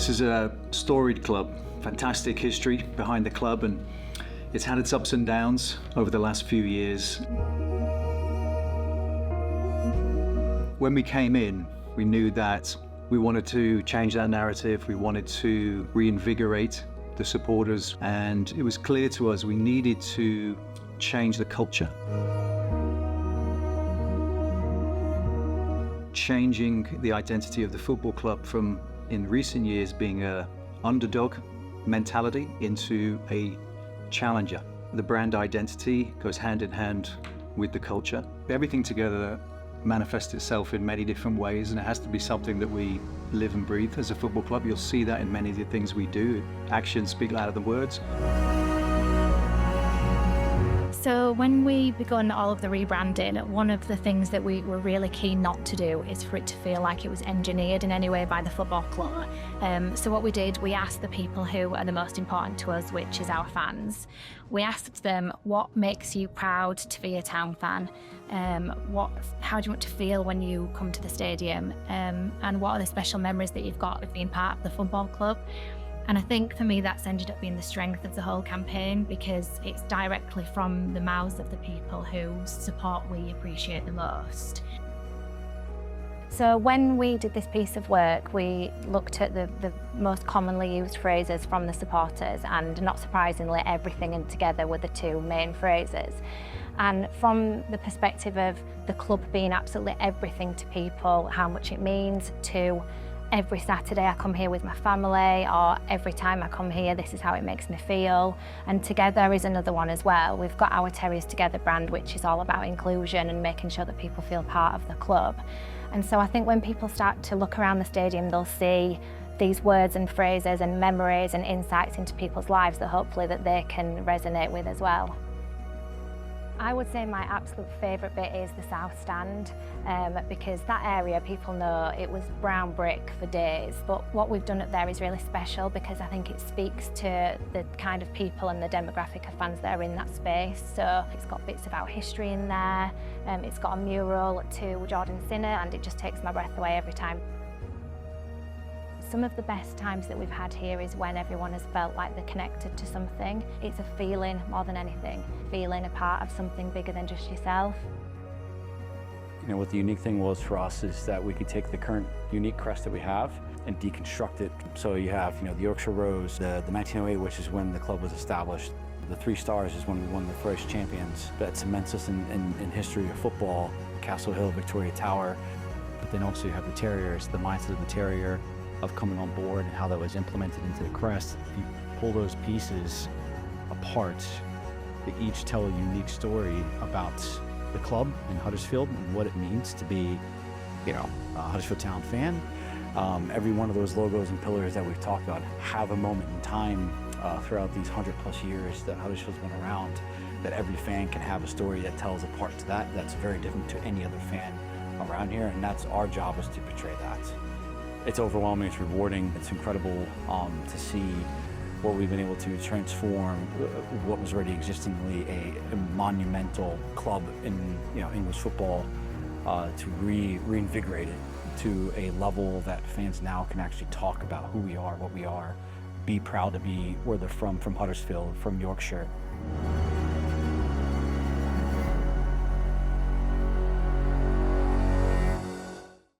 This is a storied club, fantastic history behind the club, and it's had its ups and downs over the last few years. When we came in, we knew that we wanted to change that narrative, we wanted to reinvigorate the supporters, and it was clear to us we needed to change the culture. Changing the identity of the football club from, in recent years, being an underdog mentality into a challenger. The brand identity goes hand in hand with the culture. Everything together manifests itself in many different ways, and it has to be something that we live and breathe as a football club. You'll see that in many of the things we do. Actions speak louder than words. So when we begun all of the rebranding, one of the things that we were really keen not to do is for it to feel like it was engineered in any way by the football club. So what we did, we asked the people who are the most important to us, which is our fans. We asked them, what makes you proud to be a Town fan? How do you want to feel when you come to the stadium? And what are the special memories that you've got of being part of the football club? And I think for me that's ended up being the strength of the whole campaign, because it's directly from the mouths of the people whose support we appreciate the most. So when we did this piece of work, we looked at the most commonly used phrases from the supporters, and not surprisingly, everything and together were the two main phrases. And from the perspective of the club being absolutely everything to people, how much it means to every Saturday I come here with my family, or every time I come here this is how it makes me feel. And together is another one as well. We've got our Terriers Together brand, which is all about inclusion and making sure that people feel part of the club. And so I think when people start to look around the stadium, they'll see these words and phrases and memories and insights into people's lives that hopefully that they can resonate with as well. I would say my absolute favourite bit is the South Stand, because that area, people know it was brown brick for days, but what we've done up there is really special because I think it speaks to the kind of people and the demographic of fans that are in that space. So it's got bits of our history in there, it's got a mural to Jordan Sinner, and it just takes my breath away every time. Some of the best times that we've had here is when everyone has felt like they're connected to something. It's a feeling more than anything, feeling a part of something bigger than just yourself. You know, what the unique thing was for us is that we could take the current unique crest that we have and deconstruct it. So you have, you know, the Yorkshire Rose, the 1908, which is when the club was established. The 3 stars is when we won the first champions. That cements us in history of football. Castle Hill, Victoria Tower. But then also you have the Terriers, the mindset of the Terrier, of coming on board and how that was implemented into the crest. If you pull those pieces apart, they each tell a unique story about the club in Huddersfield and what it means to be, you know, a Huddersfield Town fan. Every one of those logos and pillars that we've talked about have a moment in time throughout these 100+ years that Huddersfield's been around, that every fan can have a story that tells a part to that. That's very different to any other fan around here, and that's our job, is to portray that. It's overwhelming, it's rewarding, it's incredible to see what we've been able to transform what was already existingly a monumental club in, you know, English football, to reinvigorate it to a level that fans now can actually talk about who we are, what we are, be proud to be where they're from Huddersfield, from Yorkshire.